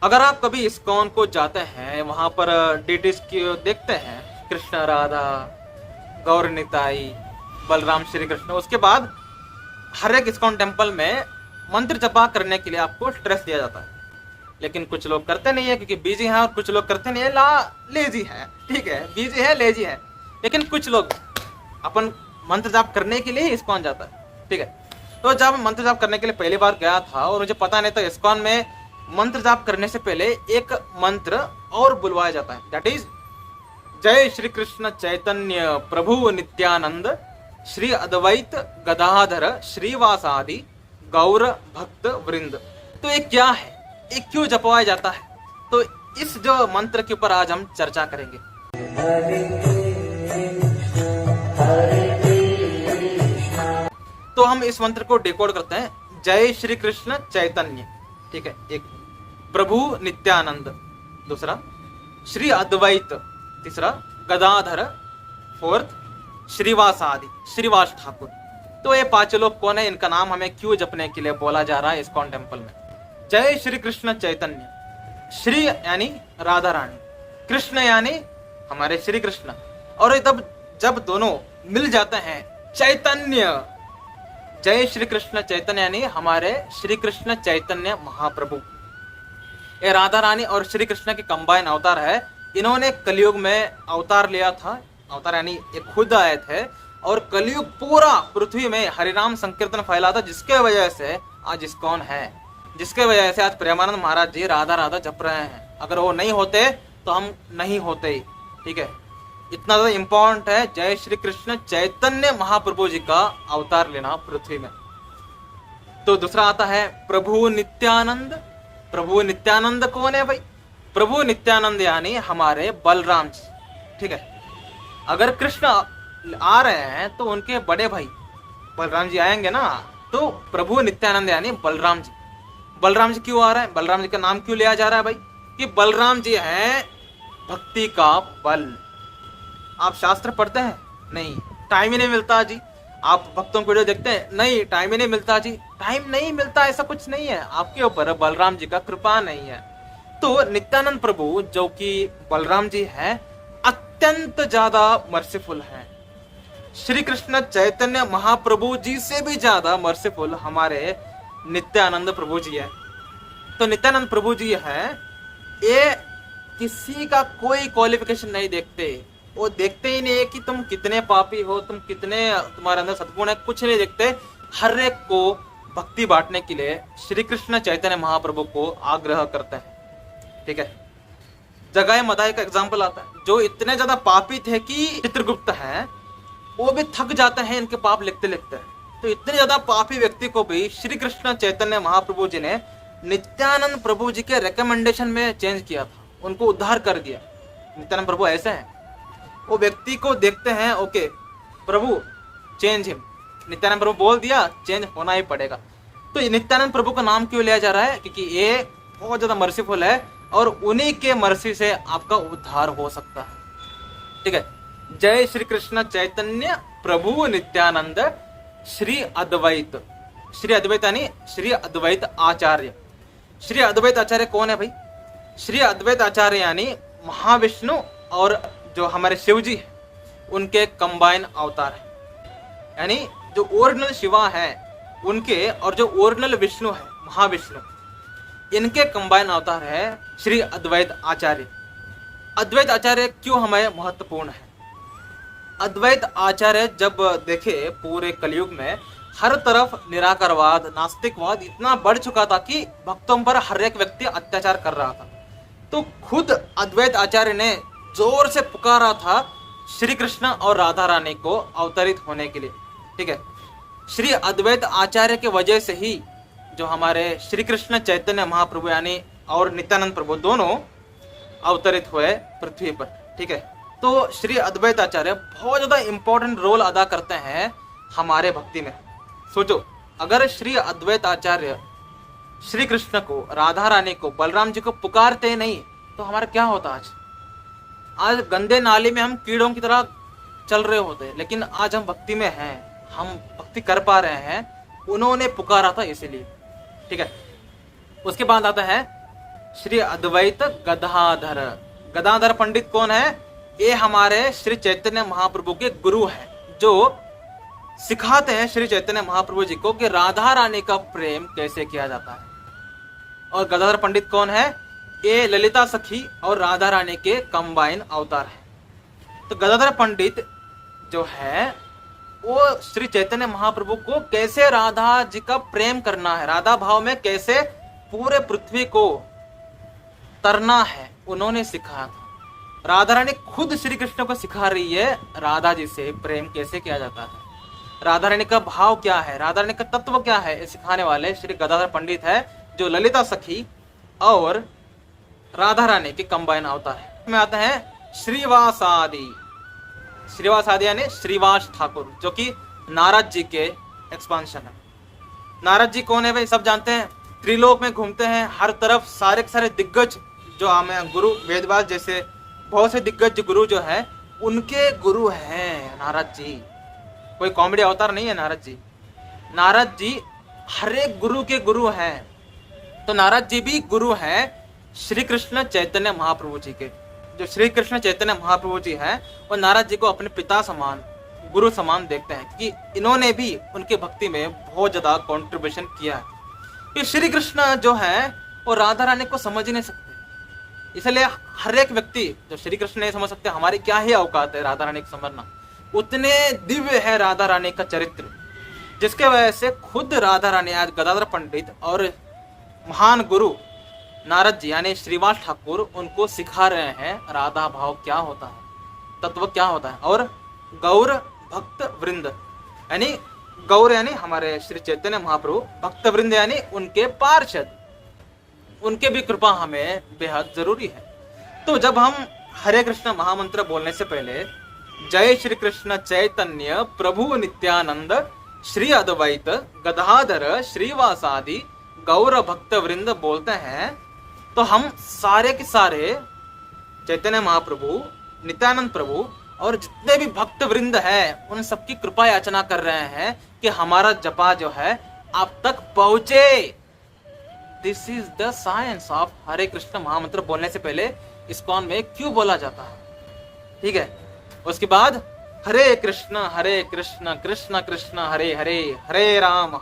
अगर आप कभी इस्कॉन को जाते हैं, वहां पर डीटीज की देखते हैं, कृष्ण राधा, गौर निताई, बलराम श्री कृष्ण, उसके बाद हर एक इस्कॉन टेम्पल में मंत्र जपा करने के लिए आपको स्ट्रेस दिया जाता है। लेकिन कुछ लोग करते नहीं है क्योंकि बिजी हैं, और कुछ लोग करते नहीं है, लेजी है। ठीक है, बिजी है, लेजी है, लेकिन कुछ लोग अपन मंत्र जाप करने के लिए इस्कॉन जाता है। ठीक है, तो जब मंत्र जाप करने के लिए पहली बार गया था और मुझे पता नहीं था, इस्कॉन में मंत्र जाप करने से पहले एक मंत्र और बुलवाया जाता है, दैट इज जय श्री कृष्ण चैतन्य प्रभु नित्यानंद श्री अद्वैत गदाधर श्रीवासादि गौर भक्त वृंद। तो ये क्या है, ये क्यों जपवाया जाता है, तो इस जो मंत्र के ऊपर आज हम चर्चा करेंगे। तो हम इस मंत्र को डिकोड करते हैं, जय श्री कृष्ण चैतन्य, ठीक है, एक प्रभु नित्यानंद, दूसरा श्री अद्वैत, तीसरा गदाधर, फोर्थ श्रीवासादि, श्रीवास ठाकुर। तो ये पांच लोग कौन है, इनका नाम हमें क्यों जपने के लिए बोला जा रहा है इस्कॉन टेम्पल में। जय श्री कृष्ण चैतन्य, श्री यानी राधा रानी, कृष्ण यानी हमारे श्री कृष्ण, और तब जब दोनों मिल जाते हैं चैतन्य, जय श्री कृष्ण चैतन्य यानी हमारे श्री कृष्ण चैतन्य महाप्रभु। ये राधा रानी और श्री कृष्ण के कंबाइन अवतार है। इन्होंने कलयुग में अवतार लिया था, अवतार यानी ये खुद आए थे, और कलयुग पूरा पृथ्वी में हरिनाम संकीर्तन फैला था, जिसके वजह से आज इस्कॉन है, जिसके वजह से आज प्रेमानंद महाराज जी राधा राधा जप रहे हैं। अगर वो नहीं होते तो हम नहीं होते ही। ठीक है, इतना ज्यादा इंपॉर्टेंट है जय श्री कृष्ण चैतन्य महाप्रभु जी का अवतार लेना पृथ्वी में। तो दूसरा आता है प्रभु नित्यानंद। प्रभु नित्यानंद कौन है भाई, प्रभु नित्यानंद यानी हमारे बलराम जी। ठीक है, अगर कृष्ण आ रहे हैं तो उनके बड़े भाई बलराम जी आएंगे ना, तो प्रभु नित्यानंद यानी बलराम जी। बलराम जी क्यों आ रहे हैं, बलराम जी का नाम क्यों लिया जा रहा है भाई, कि बलराम जी हैं भक्ति का बल। आप शास्त्र पढ़ते हैं, नहीं, टाइम ही नहीं मिलता जी। आप भक्तों को वीडियो देखते हैं, नहीं, टाइम ही नहीं मिलता जी। टाइम नहीं मिलता ऐसा कुछ नहीं है, आपके ऊपर बलराम जी का कृपा नहीं है। तो नित्यानंद प्रभु जो कि बलराम जी हैं, अत्यंत ज्यादा मर्सीफुल हैं। श्री कृष्ण चैतन्य महाप्रभु जी से भी ज्यादा मर्सीफुल हमारे नित्यानंद प्रभु जी है। तो नित्यानंद प्रभु जी है, ये किसी का कोई क्वालिफिकेशन नहीं देखते, वो देखते ही नहीं है कि तुम कितने पापी हो, तुम कितने, तुम्हारे अंदर सद्गुण है, कुछ नहीं देखते। हर एक को भक्ति बांटने के लिए श्री कृष्ण चैतन्य महाप्रभु को आग्रह करते हैं। ठीक है, जगाए मदाई का एग्जाम्पल आता है, जो इतने ज्यादा पापी थे कि चित्रगुप्त हैं, वो भी थक जाते हैं इनके पाप लिखते लिखते। तो इतने ज्यादा पापी व्यक्ति को भी श्री कृष्ण चैतन्य महाप्रभु जी ने नित्यानंद प्रभु जी के रिकमेंडेशन में चेंज किया था, उनको उद्धार कर दिया। नित्यानंद प्रभु ऐसे हैं, वो व्यक्ति को देखते हैं, ओके प्रभु चेंज हिम, नित्यानंद प्रभु बोल दिया, चेंज होना ही पड़ेगा। तो नित्यानंद प्रभु का नाम क्यों लिया जा रहा है, क्योंकि ये बहुत ज्यादा मर्सीफुल है और उन्हीं के मर्सी से आपका उद्धार हो सकता है। ठीक है, जय श्री कृष्ण चैतन्य प्रभु नित्यानंद श्री अद्वैत। श्री अद्वैत यानी श्री अद्वैत आचार्य। श्री अद्वैत आचार्य कौन है भाई, श्री अद्वैत आचार्य यानी महाविष्णु और जो हमारे शिव जी है उनके कंबाइन अवतार है। यानी जो ओरिजिनल शिवा है उनके और जो ओरिजिनल विष्णु है महाविष्णु, इनके कंबाइन अवतार है श्री अद्वैत आचार्य। अद्वैत आचार्य क्यों हमें महत्वपूर्ण है, अद्वैत आचार्य जब देखे पूरे कलयुग में हर तरफ निराकारवाद, नास्तिकवाद इतना बढ़ चुका था कि भक्तों पर हर एक व्यक्ति अत्याचार कर रहा था, तो खुद अद्वैत आचार्य ने जोर से पुकारा था श्री कृष्ण और राधा रानी को अवतरित होने के लिए। ठीक है, श्री अद्वैत आचार्य के वजह से ही जो हमारे श्री कृष्ण चैतन्य महाप्रभु यानी और नित्यानंद प्रभु दोनों अवतरित हुए पृथ्वी पर। ठीक है, तो श्री अद्वैत आचार्य बहुत ज्यादा इंपॉर्टेंट रोल अदा करते हैं हमारे भक्ति में। सोचो, अगर श्री अद्वैत आचार्य श्री कृष्ण को, राधा रानी को, बलराम जी को पुकारते नहीं तो हमारा क्या होता आज गंदे नाले में हम कीड़ों की तरह चल रहे होते, लेकिन आज हम भक्ति में हैं, हम भक्ति कर पा रहे हैं, उन्होंने पुकारा था इसीलिए। ठीक है, उसके बाद आता है श्री अद्वैत गदाधर। गदाधर पंडित कौन है? ये हमारे श्री चैतन्य महाप्रभु के गुरु हैं, जो सिखाते हैं श्री चैतन्य महाप्रभु जी को कि राधा रानी का प्रेम कैसे किया जाता है। और गदाधर पंडित कौन है? ये ललिता सखी और राधा रानी के कंबाइन अवतार है। तो गदाधर पंडित जो है वो श्री चैतन्य महाप्रभु को कैसे राधा जी का प्रेम करना है, राधा भाव में कैसे पूरे पृथ्वी को तरना है, उन्होंने सिखाया था। राधा रानी खुद श्री कृष्ण को सिखा रही है राधा जी से प्रेम कैसे किया जाता है, राधा रानी का भाव क्या है, राधा रानी का तत्व क्या है, ये सिखाने वाले श्री गदाधर पंडित है, जो ललिता सखी और राधा रानी के कंबाइन अवतार है। में आते हैं श्रीवासादि। श्रीवासादि यानी श्रीवास ठाकुर, जो कि नारद जी के एक्सपांशन है। नारद जी कौन है भाई? सब जानते हैं। त्रिलोक में घूमते हैं, हर तरफ सारे के सारे दिग्गज जो हमें गुरु वेदव्यास जैसे बहुत से दिग्गज गुरु जो है उनके गुरु हैं नारद जी। कोई कॉमेडी अवतार नहीं है नारद जी। नारद जी हर एक गुरु के गुरु हैं। तो नारद जी भी गुरु हैं श्री कृष्ण चैतन्य महाप्रभु जी के। जो श्री कृष्ण चैतन्य महाप्रभु जी हैं वो नारद जी को अपने पिता समान, गुरु समान देखते हैं, क्योंकि इन्होंने भी उनके भक्ति में बहुत ज्यादा कंट्रीब्यूशन किया है। ये श्री कृष्ण जो है वो राधा रानी को समझ ही नहीं सकते, इसलिए हर एक व्यक्ति जो श्री कृष्ण नहीं समझ सकते, हमारी क्या ही औकात है राधा रानी को समझना। उतने दिव्य है राधा रानी का चरित्र, जिसके वजह से खुद राधा रानी आज गदाधर पंडित और महान गुरु नारद जी यानी श्रीवास ठाकुर उनको सिखा रहे हैं राधा भाव क्या होता है, तत्व क्या होता है। और गौर भक्त वृंद यानी गौर यानी हमारे श्री चैतन्य महाप्रभु, भक्त वृंद यानी उनके पार्षद, उनके भी कृपा हमें बेहद जरूरी है। तो जब हम हरे कृष्ण महामंत्र बोलने से पहले जय श्री कृष्ण चैतन्य प्रभु नित्यानंद श्री अद्वैत गदाधर श्रीवासादि गौर भक्त वृंद बोलते हैं, तो हम सारे के सारे चैतन्य महाप्रभु, नित्यानंद प्रभु और जितने भी भक्त वृंद है उन सबकी कृपा याचना कर रहे हैं कि हमारा जपा जो है आप तक पहुंचे। This is the science of Hare Krishna mahamantra बोलने से पहले इस्कॉन में क्यों बोला जाता है, ठीक है। उसके बाद हरे कृष्ण कृष्ण कृष्ण हरे हरे, हरे राम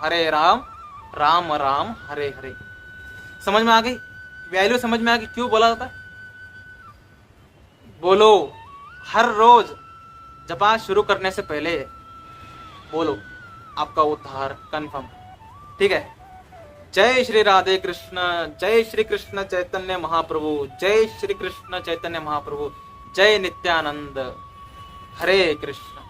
राम राम हरे हरे। समझ में आ गई वैल्यू? समझ में आ गई क्यों बोला जाता है? बोलो हर रोज जपा शुरू करने से पहले बोलो, आपका उद्धार कंफर्म, ठीक है। जय श्री राधे कृष्ण, जय श्री कृष्ण चैतन्य महाप्रभु, जय श्री कृष्ण चैतन्य महाप्रभु, जय नित्यानंद, हरे कृष्ण।